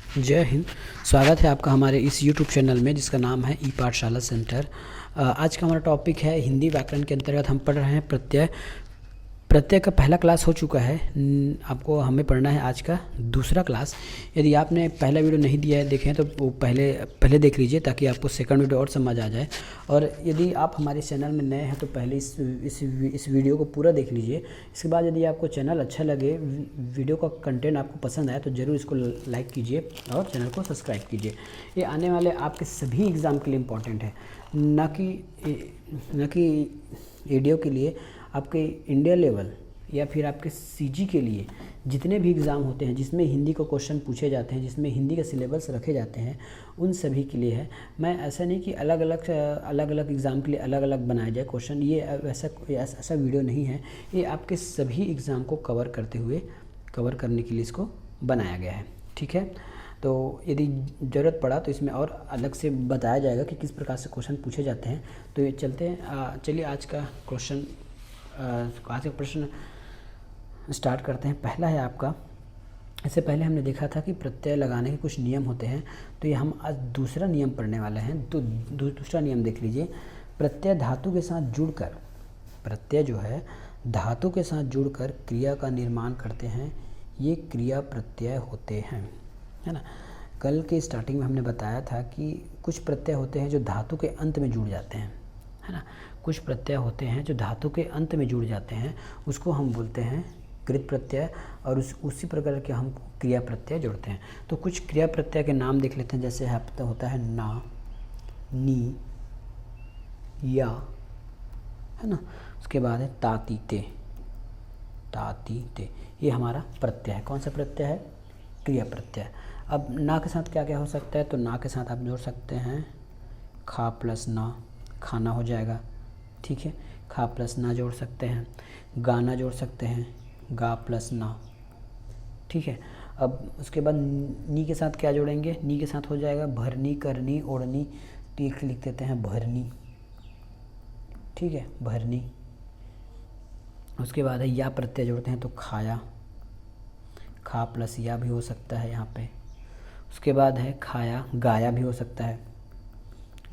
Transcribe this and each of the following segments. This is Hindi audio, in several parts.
जय हिंद। स्वागत है आपका हमारे इस YouTube चैनल में जिसका नाम है ई पाठशाला सेंटर। आज का हमारा टॉपिक है हिंदी व्याकरण के अंतर्गत हम पढ़ रहे हैं प्रत्यय। प्रत्यय का पहला क्लास हो चुका है। आपको हमें पढ़ना है आज का दूसरा क्लास। यदि आपने पहला वीडियो नहीं दिया है देखें तो वो पहले देख लीजिए ताकि आपको सेकंड वीडियो और समझ आ जाए। और यदि आप हमारे चैनल में नए हैं तो पहले इस वीडियो को पूरा देख लीजिए। इसके बाद यदि आपको चैनल अच्छा लगे, वीडियो का कंटेंट आपको पसंद आए तो ज़रूर इसको लाइक कीजिए और चैनल को सब्सक्राइब कीजिए। ये आने वाले आपके सभी एग्ज़ाम के लिए इम्पॉर्टेंट है, न कि वीडियो के लिए। आपके इंडिया लेवल या फिर आपके सीजी के लिए जितने भी एग्ज़ाम होते हैं जिसमें हिंदी को क्वेश्चन पूछे जाते हैं, जिसमें हिंदी का सिलेबस रखे जाते हैं, उन सभी के लिए है। मैं ऐसा नहीं कि अलग अलग एग्ज़ाम के लिए अलग अलग बनाया जाए क्वेश्चन, ये ऐसा वीडियो नहीं है। ये आपके सभी एग्ज़ाम को कवर करने के लिए इसको बनाया गया है, ठीक है। तो यदि ज़रूरत पड़ा तो इसमें और अलग से बताया जाएगा कि किस प्रकार से क्वेश्चन पूछे जाते हैं। तो ये चलिए आज का प्रश्न स्टार्ट करते हैं। पहला है आपका, इससे पहले हमने देखा था कि प्रत्यय लगाने के कुछ नियम होते हैं, तो ये हम आज दूसरा नियम पढ़ने वाले हैं। तो दूसरा नियम देख लीजिए। प्रत्यय धातु के साथ जुड़कर, प्रत्यय जो है धातु के साथ जुड़कर क्रिया का निर्माण करते हैं, ये क्रिया प्रत्यय होते हैं, है ना। कल के स्टार्टिंग में हमने बताया था कि कुछ प्रत्यय होते हैं जो धातु के अंत में जुड़ जाते हैं, है ना। कुछ प्रत्यय होते हैं जो धातु के अंत में जुड़ जाते हैं, उसको हम बोलते हैं कृत प्रत्यय, और उसी प्रकार के हम क्रिया प्रत्यय जोड़ते हैं। तो कुछ क्रिया प्रत्यय के नाम देख लेते हैं। जैसे होता है ना, नी, या, है ना। उसके बाद है ताती ते, ये हमारा प्रत्यय है। कौन सा प्रत्यय है? क्रिया प्रत्यय। अब ना के साथ क्या क्या हो सकता है? तो ना के साथ आप जोड़ सकते हैं खा प्लस ना, खाना हो जाएगा, ठीक है। खा प्लस ना जोड़ सकते हैं। गाना जोड़ सकते हैं, गा प्लस ना, ठीक है। अब उसके बाद नी के साथ क्या जोड़ेंगे? नी के साथ हो जाएगा भरनी, करनी, ओढ़नी, तो एक लिख देते हैं भरनी, ठीक है, भरनी। उसके बाद है या प्रत्यय जोड़ते हैं तो खाया, खा प्लस या भी हो सकता है यहाँ पे। उसके बाद है खाया, गाया भी हो सकता है,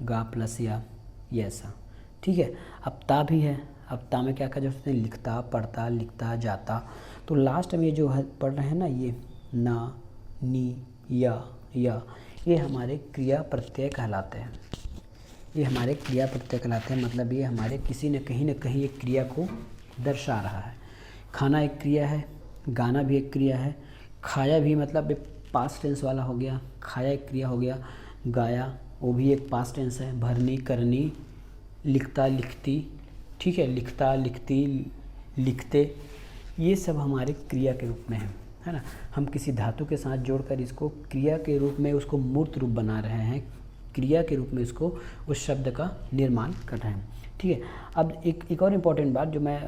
गा प्लस या, ये ऐसा, ठीक है। अब ता भी है। अब ता में क्या क्या जोड़ते हैं? लिखता, पढ़ता, लिखता, जाता। तो लास्ट में ये जो है पढ़ रहे हैं ना, ये ना, नी, या, ये हमारे क्रिया प्रत्यय कहलाते हैं। ये हमारे क्रिया प्रत्यय कहलाते हैं, मतलब ये हमारे किसी न कहीं एक क्रिया को दर्शा रहा है। खाना एक क्रिया है, गाना भी एक क्रिया है, खाया भी मतलब एक पास्ट टेंस वाला हो गया, खाया एक क्रिया हो गया, गाया वो भी एक पास्ट टेंस है, भरनी, करनी, लिखता, लिखती, ठीक है, लिखता, लिखती, लिखते, ये सब हमारे क्रिया के रूप में है ना। हम किसी धातु के साथ जोड़कर इसको क्रिया के रूप में उसको मूर्त रूप बना रहे हैं, क्रिया के रूप में इसको उस शब्द का निर्माण कर रहे हैं, ठीक है। अब एक और इम्पॉर्टेंट बात जो मैं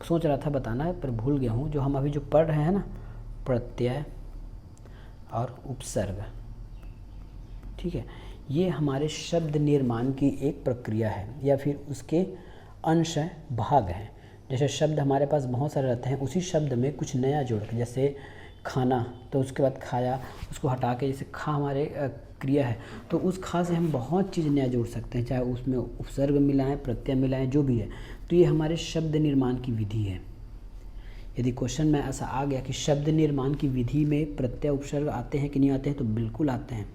सोच रहा था बताना है पर भूल गया हूँ, जो हम अभी जो पढ़ रहे हैं ना, प्रत्यय और उपसर्ग, ठीक है, ये हमारे शब्द निर्माण की एक प्रक्रिया है या फिर उसके अंश हैं, भाग हैं। जैसे शब्द हमारे पास बहुत सारे रहते हैं, उसी शब्द में कुछ नया जोड़ के, जैसे खाना तो उसके बाद खाया, उसको हटा के जैसे खा हमारे क्रिया है, तो उस खा से हम बहुत चीज़ नया जोड़ सकते हैं, चाहे उसमें उपसर्ग मिलाएं, प्रत्यय मिलाएं, जो भी है। तो ये हमारे शब्द निर्माण की विधि है। यदि क्वेश्चन में ऐसा आ गया कि शब्द निर्माण की विधि में प्रत्यय उपसर्ग आते हैं कि नहीं आते हैं, तो बिल्कुल आते हैं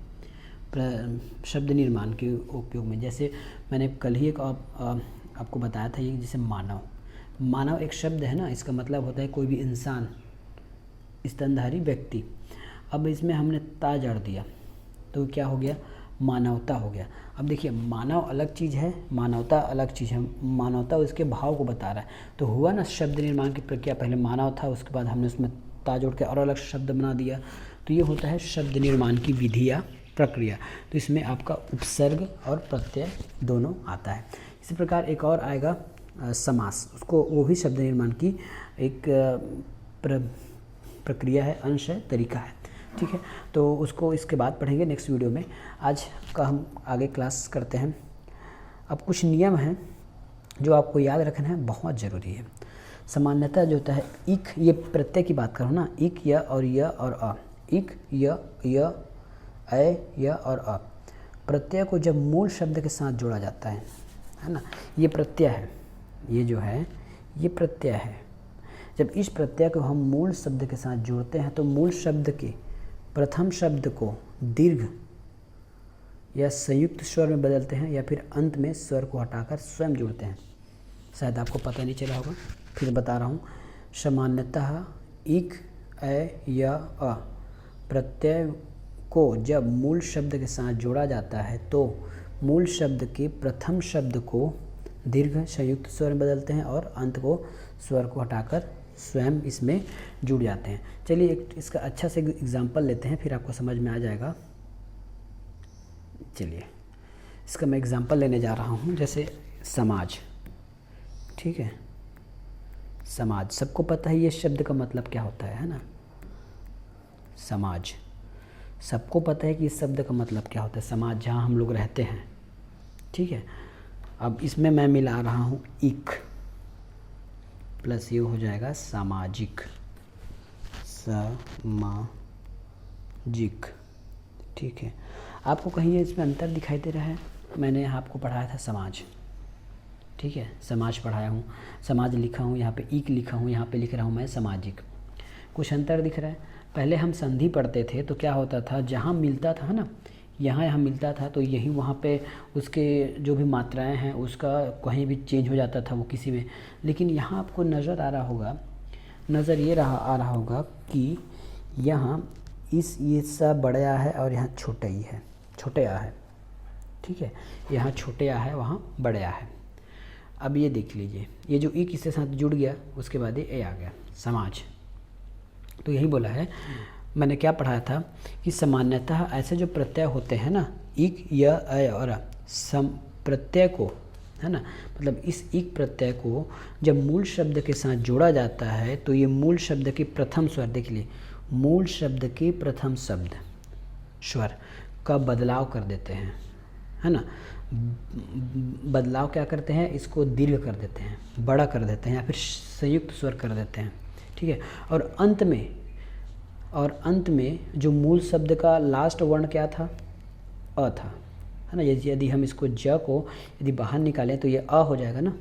शब्द निर्माण के उपयोग में। जैसे मैंने कल ही एक आपको बताया था, ये जैसे मानव एक शब्द है ना, इसका मतलब होता है कोई भी इंसान, स्तनधारी व्यक्ति। अब इसमें हमने ता जड़ दिया तो क्या हो गया? मानवता हो गया। अब देखिए, मानव अलग चीज़ है, मानवता अलग चीज़ है। मानवता उसके भाव को बता रहा है। तो हुआ ना शब्द निर्माण की प्रक्रिया, पहले मानव था, उसके बाद हमने उसमें ता जोड़ के और अलग शब्द बना दिया। तो ये होता है शब्द निर्माण की विधि या प्रक्रिया। तो इसमें आपका उपसर्ग और प्रत्यय दोनों आता है। इसी प्रकार एक और आएगा समास, उसको वो भी शब्द निर्माण की एक प्रक्रिया है, अंश है, तरीका है, ठीक है। तो उसको इसके बाद पढ़ेंगे नेक्स्ट वीडियो में। आज का हम आगे क्लास करते हैं। अब कुछ नियम हैं जो आपको याद रखना है, बहुत ज़रूरी है। सामान्यतः जो होता है इक, ये प्रत्यय की बात करो ना, इक, या और य और अ, इक, य, ऐ, य और अ। प्रत्यय को जब मूल शब्द के साथ जोड़ा जाता है ना, ये प्रत्यय है, ये जो है ये प्रत्यय है। जब इस प्रत्यय को हम मूल शब्द के साथ जोड़ते हैं तो मूल शब्द के प्रथम शब्द को दीर्घ या संयुक्त स्वर में बदलते हैं, या फिर अंत में स्वर को हटाकर स्वयं जोड़ते हैं। शायद आपको पता नहीं चला होगा, फिर बता रहा हूँ। सामान्यतः इक, ऐ, य, अ प्रत्यय को जब मूल शब्द के साथ जोड़ा जाता है तो मूल शब्द के प्रथम शब्द को दीर्घ संयुक्त स्वर में बदलते हैं और अंत को स्वर को हटाकर स्वयं इसमें जुड़ जाते हैं। चलिए एक इसका अच्छा से एग्जाम्पल लेते हैं, फिर आपको समझ में आ जाएगा। चलिए इसका मैं एग्जाम्पल लेने जा रहा हूँ। जैसे समाज, ठीक है, समाज सबको पता है ये शब्द का मतलब क्या होता है ना। समाज सबको पता है कि इस शब्द का मतलब क्या होता है, समाज जहाँ हम लोग रहते हैं, ठीक है। अब इसमें मैं मिला रहा हूँ इक प्लस ये हो जाएगा सामाजिक, सामाजिक, ठीक है। आपको कहीं इसमें अंतर दिखाई दे रहा है? मैंने यहाँ आपको पढ़ाया था समाज, ठीक है, समाज पढ़ाया हूँ, समाज लिखा हूँ, यहाँ पे इक लिखा हूँ, यहाँ पे लिख रहा हूँ मैं सामाजिक। कुछ अंतर दिख रहा है? पहले हम संधि पढ़ते थे तो क्या होता था, जहाँ मिलता था ना, यहाँ मिलता था तो यही वहाँ पे उसके जो भी मात्राएं हैं उसका कहीं भी चेंज हो जाता था वो किसी में। लेकिन यहाँ आपको नज़र आ रहा होगा, आ रहा होगा कि यहाँ ये सा बड़ा है और यहाँ छोटा ही है, छोटे आ है, ठीक है। यहाँ छोटे आ है, वहाँ बड़े आ है। अब ये देख लीजिए, ये जो इक इसके साथ जुड़ गया, उसके बाद ये ए आ गया, समाज। तो यही बोला है, मैंने क्या पढ़ाया था कि सामान्यतः ऐसे जो प्रत्यय होते हैं ना, इक, य, ऐ और अ, सम प्रत्यय को, है ना, मतलब इस इक प्रत्यय को जब मूल शब्द के साथ जोड़ा जाता है तो ये मूल शब्द के प्रथम स्वर, देख लिए, मूल शब्द के प्रथम शब्द स्वर का बदलाव कर देते हैं, है ना। बदलाव क्या करते हैं, इसको दीर्घ कर देते हैं, बड़ा कर देते हैं, या फिर संयुक्त स्वर कर देते हैं, ठीक है। और अंत में जो मूल शब्द का लास्ट वर्ण क्या था, अ था, है ना। यदि हम इसको ज को यदि बाहर निकालें तो ये अ हो जाएगा ना।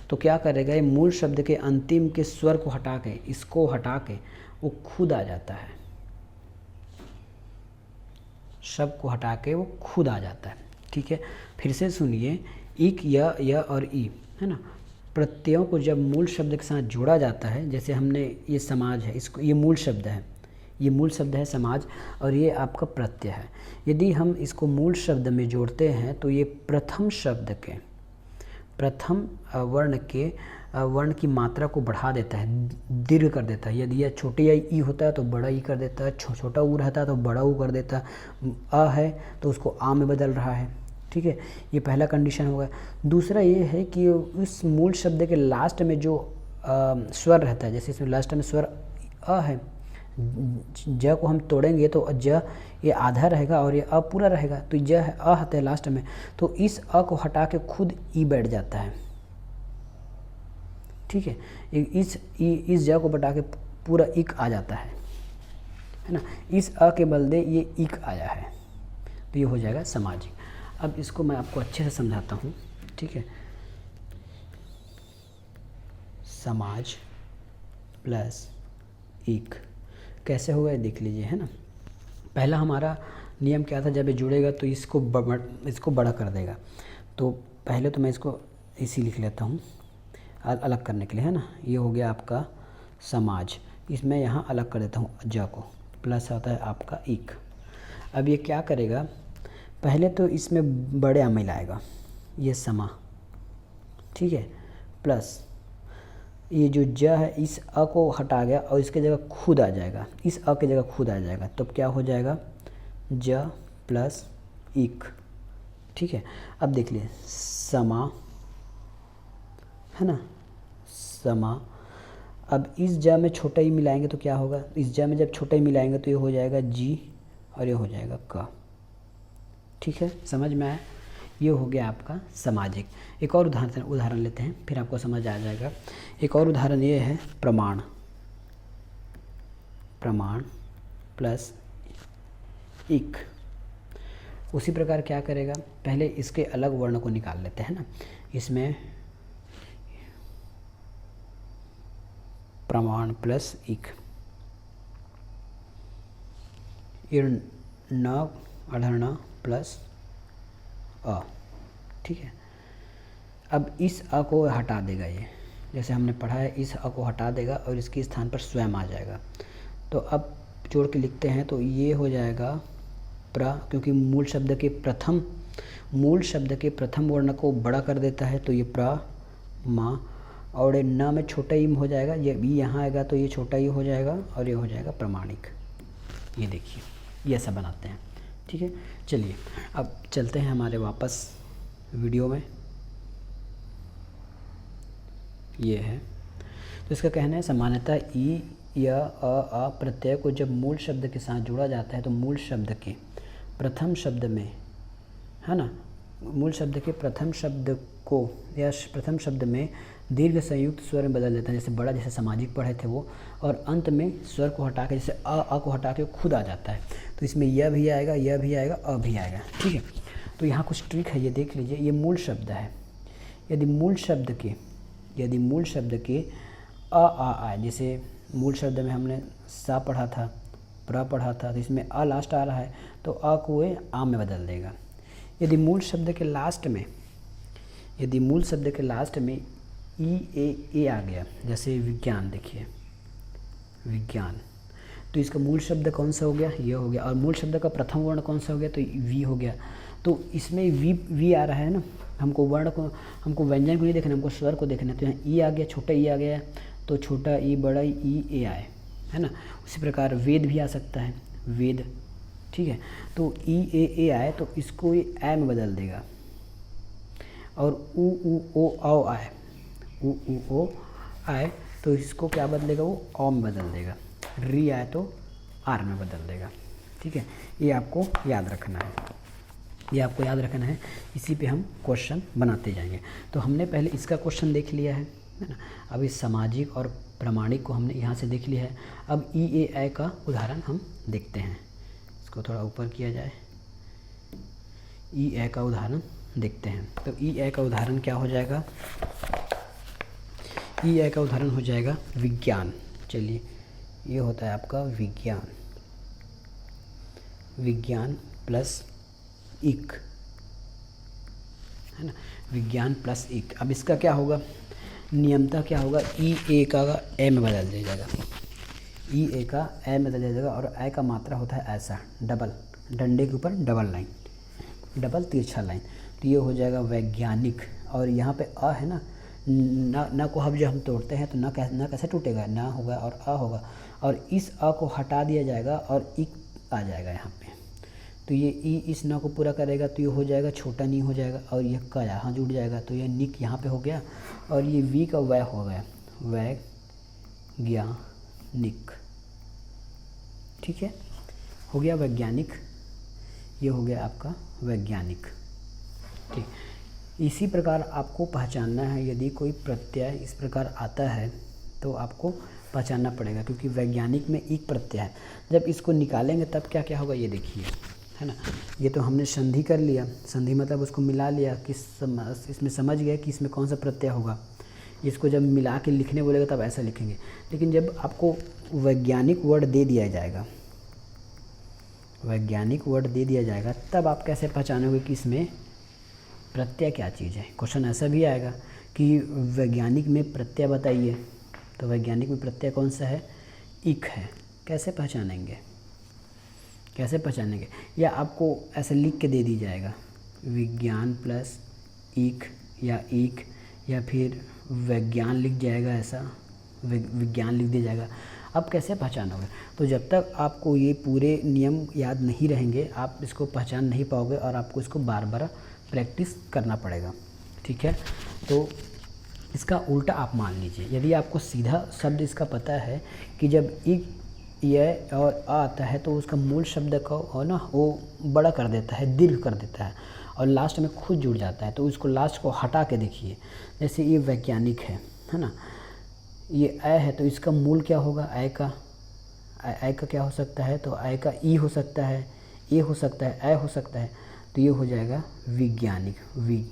तो क्या करेगा, ये मूल शब्द के अंतिम के स्वर को हटा के, इसको हटा के वो खुद आ जाता है, शब्द को हटा के वो खुद आ जाता है, ठीक है। फिर से सुनिए, इक, य और ई, है ना, प्रत्ययों को जब मूल शब्द के साथ जोड़ा जाता है, जैसे हमने ये समाज है, इसको ये मूल शब्द है, ये मूल शब्द है समाज, और ये आपका प्रत्यय है। यदि हम इसको मूल शब्द में जोड़ते हैं तो ये प्रथम शब्द के प्रथम वर्ण की मात्रा को बढ़ा देता है, दीर्घ कर देता है। यदि यह छोटे या ई होता है तो बड़ा ई कर देता है, छोटा ऊ रहता है तो बड़ा ऊ कर देता है, अ है तो उसको आ में बदल रहा है, ठीक है। ये पहला कंडीशन होगा। दूसरा ये है कि उस मूल शब्द के लास्ट में जो स्वर रहता है, जैसे इसमें लास्ट में स्वर अ है, ज को हम तोड़ेंगे तो ज ये आधा रहेगा और ये अ पूरा रहेगा, तो ज है, अ आता है लास्ट में, तो इस अ को हटा के खुद ई बैठ जाता है, ठीक है। इस ज को बटा के पूरा इक आ जाता है ना। इस अ के बदले ये इक आया है, तो ये हो जाएगा सामाजिक। अब इसको मैं आपको अच्छे से समझाता हूँ, ठीक है। समाज प्लस इक कैसे होगा देख लीजिए, है ना। पहला हमारा नियम क्या था, जब ये जुड़ेगा तो इसको बड़ा कर देगा। तो पहले तो मैं इसको इसी लिख लेता हूँ अलग करने के लिए, है ना। ये हो गया आपका समाज, इसमें यहाँ अलग कर देता हूँ ज को, प्लस आता है आपका इक। अब ये क्या करेगा, पहले तो इसमें बड़े आ मिलाएगा, ये समा, ठीक है, प्लस ये जो ज है इस अ को हटा गया और इसके जगह खुद आ जाएगा, इस अ की जगह खुद आ जाएगा, तो क्या हो जाएगा, ज प्लस इक, ठीक है। अब देख लिए समा, है ना, समा। अब इस ज में छोटा ही मिलाएंगे तो क्या होगा, इस ज में जब छोटा ही मिलाएंगे तो ये हो जाएगा जी और ये हो जाएगा क, ठीक है, समझ में आया। ये हो गया आपका सामाजिक। एक और उदाहरण लेते हैं, फिर आपको समझ आ जाएगा। एक और उदाहरण ये है प्रमाण, प्लस इक। उसी प्रकार क्या करेगा, पहले इसके अलग वर्ण को निकाल लेते हैं ना। इसमें प्रमाण प्लस इक, न अढ़ना प्लस अ, ठीक है। अब इस अ को हटा देगा, ये जैसे हमने पढ़ा है, इस अ को हटा देगा और इसके स्थान पर स्वयं आ जाएगा। तो अब जोड़ के लिखते हैं तो ये हो जाएगा प्र, क्योंकि मूल शब्द के प्रथम वर्ण को बड़ा कर देता है, तो ये प्र मा, और न में छोटा ई हो जाएगा, ये भी यहाँ आएगा तो ये छोटा ई हो जाएगा और ये हो जाएगा प्रमाणिक। ये देखिए, ये ऐसा बनाते हैं, ठीक है। चलिए अब चलते हैं हमारे वापस वीडियो में। ये है, तो इसका कहना है सामान्यतः ई या अ प्रत्यय को जब मूल शब्द के साथ जोड़ा जाता है तो मूल शब्द के प्रथम शब्द में, है ना, मूल शब्द के प्रथम शब्द को या प्रथम शब्द में दीर्घ संयुक्त स्वर में बदल देता है। जैसे बड़ा, जैसे सामाजिक पढ़े थे वो, और अंत में स्वर को हटा के, जैसे अ को हटा के खुद आ जाता है, तो इसमें यह भी आएगा, यह भी आएगा, अ भी आएगा, ठीक है। तो यहाँ कुछ ट्रिक है, ये देख लीजिए। ये मूल शब्द है, यदि मूल शब्द के अ आ आए, जैसे मूल शब्द में हमने सा पढ़ा था, प्र पढ़ा था, तो इसमें अ लास्ट आ रहा है तो अ को ये आ में बदल देगा। यदि मूल शब्द के लास्ट में ई ए आ गया, जैसे विज्ञान, देखिए विज्ञान, तो इसका मूल शब्द कौन सा हो गया, ये हो गया, और मूल शब्द का प्रथम वर्ण कौन सा हो गया, तो वी हो गया। तो इसमें वी आ रहा है ना, हमको व्यंजन को नहीं देखना, हमको स्वर को देखना है। तो यहाँ ई आ गया, छोटा ई आ गया, तो छोटा ई बड़ा ई ए आए, है ना। उसी प्रकार वेद भी आ सकता है, वेद, ठीक है। तो ई ए आए तो इसको ये ए में बदल देगा, और उ ओ आओ आए, उ ओ आए तो इसको क्या बदलेगा, वो ओ में बदल देगा। री आए तो आर में बदल देगा, ठीक है। ये आपको याद रखना है, इसी पे हम क्वेश्चन बनाते जाएंगे। तो हमने पहले इसका क्वेश्चन देख लिया है ना। अब इस सामाजिक और प्रमाणिक को हमने यहाँ से देख लिया है। अब ई ए आई का उदाहरण हम देखते हैं, इसको थोड़ा ऊपर किया जाए। ई ए का उदाहरण देखते हैं। तो ई ए का उदाहरण क्या हो जाएगा, ई ए का उदाहरण हो जाएगा विज्ञान। चलिए, ये होता है आपका विज्ञान प्लस इक, है ना, विज्ञान प्लस इक। अब इसका क्या होगा, नियमतः क्या होगा, ई ए का ए में बदल दिया जाएगा, ई ए का ए में बदल जाएगा, और ए का मात्रा होता है ऐसा, डबल, डंडे के ऊपर डबल लाइन, डबल तिरछा लाइन, तो ये हो जाएगा वैज्ञानिक। और यहाँ पे अ है ना, न को हम जब हम तोड़ते हैं तो न कैसे टूटेगा, न होगा और अ होगा, और इस अ को हटा दिया जाएगा और इक आ जाएगा यहाँ पे। तो ये ई इस न को पूरा करेगा तो ये हो जाएगा छोटा नी हो जाएगा, और यह क यहाँ जुड़ जाएगा तो यह निक यहाँ पे हो गया, और ये वी का वै हो गया, वैज्ञानिक, ठीक है, हो गया वैज्ञानिक। ये हो गया आपका वैज्ञानिक, ठीक। इसी प्रकार आपको पहचानना है, यदि कोई प्रत्यय इस प्रकार आता है तो आपको पहचानना पड़ेगा, क्योंकि वैज्ञानिक में एक प्रत्यय है। जब इसको निकालेंगे तब क्या क्या होगा, ये देखिए, है ना। ये तो हमने संधि कर लिया, संधि मतलब उसको मिला लिया कि इसमें समझ गया कि इसमें कौन सा प्रत्यय होगा। इसको जब मिला के लिखने बोलेगा तब ऐसा लिखेंगे। लेकिन जब आपको वैज्ञानिक वर्ड दे दिया जाएगा, तब आप कैसे पहचानोगे कि इसमें प्रत्यय क्या चीज़ है। क्वेश्चन ऐसा भी आएगा कि वैज्ञानिक में प्रत्यय बताइए, तो वैज्ञानिक में प्रत्यय कौन सा है, इक है। कैसे पहचानेंगे, या आपको ऐसे लिख के दे दी जाएगा, विज्ञान प्लस इक, या फिर वैज्ञान लिख जाएगा, ऐसा विज्ञान लिख दिया जाएगा। अब कैसे पहचानोगे, तो जब तक आपको ये पूरे नियम याद नहीं रहेंगे आप इसको पहचान नहीं पाओगे, और आपको इसको बार बार प्रैक्टिस करना पड़ेगा, ठीक है। तो इसका उल्टा आप मान लीजिए, यदि आपको सीधा शब्द इसका पता है कि जब इक ये और आ आता है तो उसका मूल शब्द को ना वो बड़ा कर देता है, दीर्घ कर देता है, और लास्ट में खुद जुड़ जाता है। तो उसको लास्ट को हटा के देखिए, जैसे ये वैज्ञानिक है ना, ये ए है तो इसका मूल क्या होगा, ए ऐ का क्या हो सकता है, तो ऐ का ई हो सकता है, ए हो सकता है, ऐ हो सकता है, तो ये हो जाएगा वैज्ञानिक, वि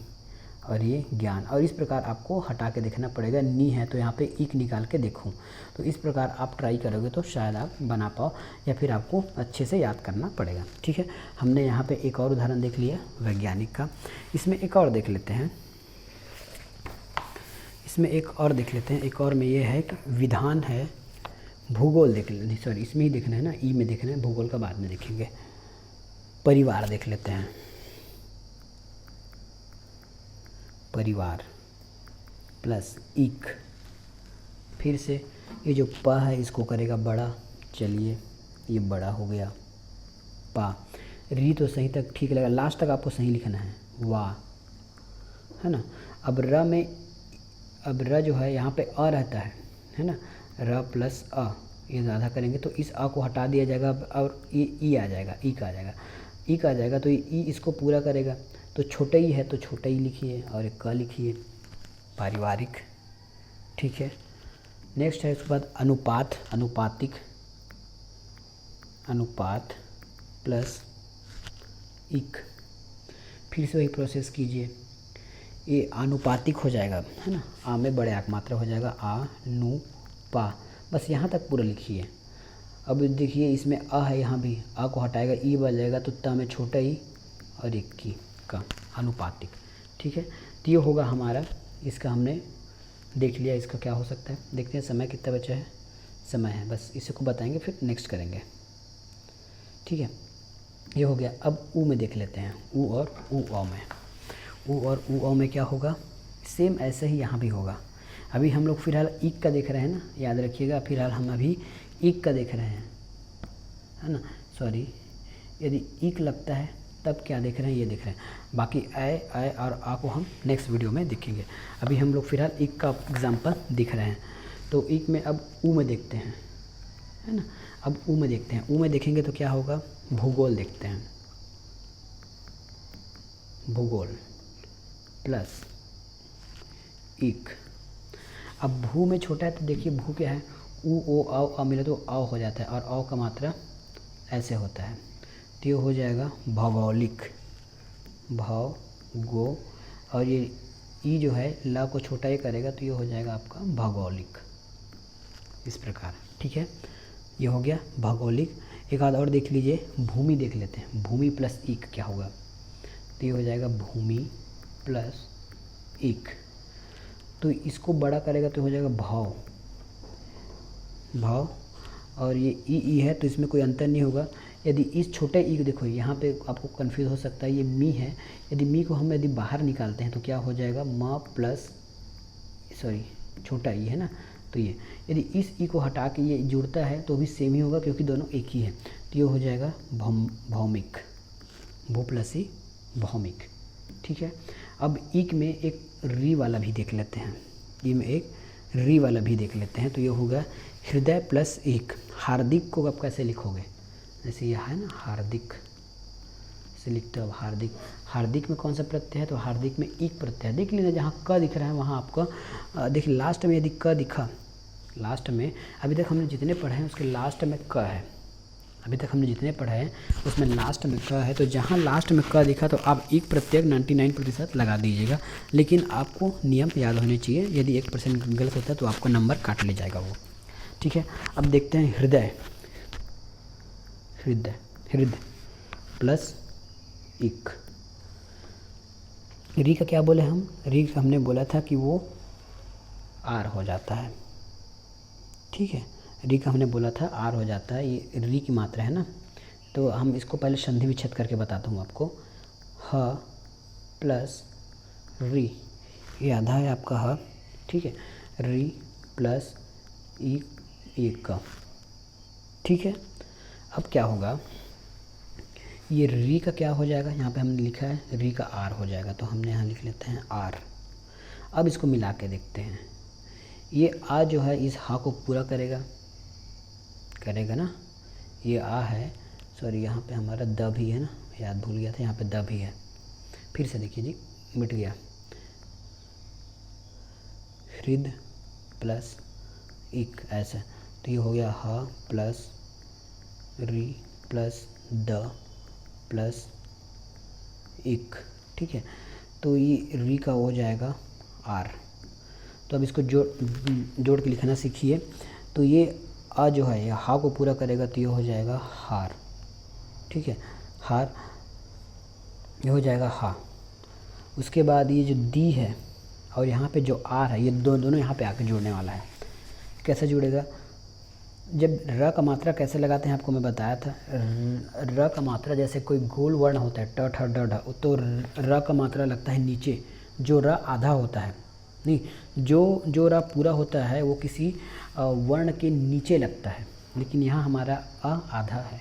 और ये ज्ञान। और इस प्रकार आपको हटा के देखना पड़ेगा, नी है तो यहाँ पे ईक निकाल के देखूँ। तो इस प्रकार आप ट्राई करोगे तो शायद आप बना पाओ, या फिर आपको अच्छे से याद करना पड़ेगा। ठीक है, हमने यहाँ पे एक और उदाहरण देख लिया वैज्ञानिक का। इसमें एक और देख लेते हैं, एक और में ये है कि विधान है, भूगोल देख लेते, सॉरी इसमें ही देखना है ना, ई में देखना है, भूगोल का बाद में देखेंगे। परिवार देख लेते हैं, परिवार प्लस इक, फिर से ये जो प है इसको करेगा बड़ा, चलिए ये बड़ा हो गया पा। री तो सही तक ठीक लगा, लास्ट तक आपको सही लिखना है, वाह, है ना। अब र में, अब र जो है यहाँ पे अ रहता है ना, र प्लस अ, ये ज़्यादा करेंगे तो इस अ को हटा दिया जाएगा और ये ई आ जाएगा, ई का आ जाएगा, ई का आ जाएगा, तो ये ई इसको पूरा करेगा। तो छोटा ही है तो छोटा ही लिखिए और एक क लिखिए, पारिवारिक। ठीक है, नेक्स्ट है उसके बाद अनुपात, अनुपातिक, अनुपात प्लस इक, फिर से वही प्रोसेस कीजिए, ये आनुपातिक हो जाएगा, है ना, आ में बड़े आक मात्रा हो जाएगा, आ नु पा, बस यहाँ तक पूरा लिखिए। अब देखिए इसमें अ है, यहाँ भी अ को हटाएगा, ई बच जाएगा, तो त में छोटा ई और एक की का, अनुपातिक। ठीक है, तो ये होगा हमारा, इसका हमने देख लिया, इसका क्या हो सकता है। देखते हैं समय कितना बचा है, समय है, बस इसी को बताएंगे फिर नेक्स्ट करेंगे। ठीक है, ये हो गया। अब ऊ में देख लेते हैं, ऊ और ऊ औ में, ऊ और ऊ औ में क्या होगा, सेम ऐसे ही यहाँ भी होगा। अभी हम लोग फिलहाल इक का देख रहे हैं ना, याद रखिएगा, फिलहाल हम अभी इक का देख रहे हैं, है ना, सॉरी, यदि इक लगता है तब क्या देख रहे हैं, ये देख रहे हैं। बाकी ऐ और आ को हम नेक्स्ट वीडियो में देखेंगे। अभी हम लोग फिलहाल इक का एग्जाम्पल दिख रहे हैं। तो इक में अब ऊ में देखते हैं, है ना, अब ऊ में देखते हैं, ऊ में देखेंगे तो क्या होगा, भूगोल देखते हैं, भूगोल प्लस इक। अब भू में छोटा है तो देखिए भू क्या है, ऊ ओ आओ अ मिले तो आओ हो जाता है, और आओ का मात्रा ऐसे होता है, तो ये हो जाएगा भौगोलिक, भाव गो, और ये ई जो है ला को छोटा ही करेगा तो ये हो जाएगा आपका भौगोलिक, इस प्रकार। ठीक है, ये हो गया भौगोलिक। एक आध और देख लीजिए, भूमि देख लेते हैं, भूमि प्लस इक क्या होगा, तो ये हो जाएगा भूमि प्लस इक, तो इसको बड़ा करेगा तो हो जाएगा भाव, भाव, और ये ई है तो इसमें कोई अंतर नहीं होगा। यदि इस छोटे ई को देखो, यहाँ पे आपको कंफ्यूज हो सकता है, ये मी है, यदि मी को हम यदि बाहर निकालते हैं तो क्या हो जाएगा, म प्लस, सॉरी छोटा ई है ना, तो ये यदि इस ई को हटा के ये जुड़ता है तो भी सेम ही होगा क्योंकि दोनों एक ही है, तो ये हो जाएगा भौमिक, भू प्लस ई भौमिक। ठीक है, अब इक में एक री वाला भी देख लेते हैं, ई में एक री वाला भी देख लेते हैं, तो ये होगा हृदय प्लस इक। हार्दिक को आप कैसे लिखोगे, जैसे यह है ना हार्दिक से लिखते हो, हार्दिक, हार्दिक में कौन सा प्रत्यय है, तो हार्दिक में इक प्रत्यय है। देख लेना जहाँ क दिख रहा है वहाँ आपका देखिए लास्ट में यदि क दिखा, लास्ट में अभी तक हमने जितने पढ़े हैं उसके लास्ट में क है, अभी तक हमने जितने पढ़े हैं उसमें लास्ट में क है, तो जहाँ लास्ट में क दिखा तो आप एक प्रत्यय 99% लगा दीजिएगा, लेकिन आपको नियम याद होने चाहिए, यदि 1% गलत होता है तो आपको नंबर काट ले जाएगा वो। ठीक है, अब देखते हैं हृदय, हृदय, हृदय प्लस इक, री का क्या बोले हम, री का हमने बोला था कि वो आर हो जाता है। ठीक है, री का हमने बोला था आर हो जाता है, ये री की मात्रा है ना, तो हम इसको पहले संधि विच्छेद करके बताता हूँ आपको, ह प्लस री, ये आधा है आपका ह, ठीक है, री प्लस एक का। ठीक है, अब क्या होगा, ये री का क्या हो जाएगा, यहाँ पे हमने लिखा है री का आर हो जाएगा, तो हमने यहाँ लिख लेते हैं आर। अब इसको मिला के देखते हैं, ये आ जो है इस हा को पूरा करेगा, करेगा ना, ये आ है, सॉरी यहाँ पे हमारा द भी है ना, याद भूल गया था, यहाँ पे द भी है, फिर से देखिए जी मिट गया, हृद प्लस इक ऐसा, तो ये हो गया ह प्लस री प्लस द प्लस इक, ठीक है। तो ये री का हो जाएगा आर। तो अब इसको जोड़ के लिखना सीखिए। तो ये आ जो है ये हा को पूरा करेगा तो ये हो जाएगा हार, ठीक है, हार, ये हो जाएगा हा। उसके बाद ये जो दी है और यहाँ पे जो आर है ये दोनों यहाँ पे आके जुड़ने वाला है। कैसे जुड़ेगा? जब र का मात्रा कैसे लगाते हैं आपको मैं बताया था। र का मात्रा जैसे कोई गोल वर्ण होता है ट ठ ड ढ, तो र का मात्रा लगता है नीचे, जो र आधा होता है, नहीं, जो र पूरा होता है वो किसी वर्ण के नीचे लगता है, लेकिन यहाँ हमारा अ आधा है,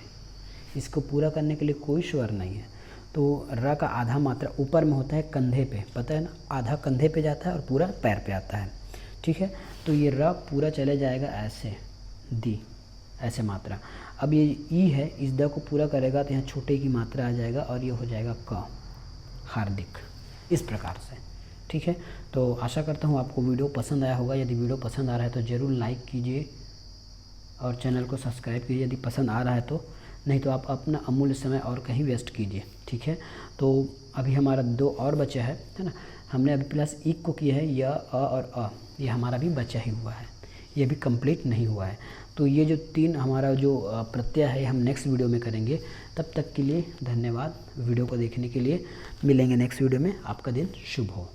इसको पूरा करने के लिए कोई स्वर नहीं है। तो र का आधा मात्रा ऊपर में होता है कंधे पे, पता है ना, आधा कंधे पे जाता है और पूरा पैर पे आता है, ठीक है। तो ये र पूरा चले जाएगा ऐसे, दी ऐसे मात्रा। अब ये ई है, इस द को पूरा करेगा तो यहाँ छोटे की मात्रा आ जाएगा और ये हो जाएगा क, हार्दिक, इस प्रकार से, ठीक है। तो आशा करता हूँ आपको वीडियो पसंद आया होगा। यदि वीडियो पसंद आ रहा है तो ज़रूर लाइक कीजिए और चैनल को सब्सक्राइब कीजिए यदि पसंद आ रहा है तो, नहीं तो आप अपना अमूल्य समय और कहीं वेस्ट कीजिए, ठीक है। तो अभी हमारा 2 और बचा है ना। हमने अभी प्लस इक को किया है, य अ और अ, ये हमारा भी बचा ही हुआ है, ये भी कंप्लीट नहीं हुआ है। तो ये जो 3 हमारा जो प्रत्यय है हम नेक्स्ट वीडियो में करेंगे। तब तक के लिए धन्यवाद वीडियो को देखने के लिए। मिलेंगे नेक्स्ट वीडियो में। आपका दिन शुभ हो।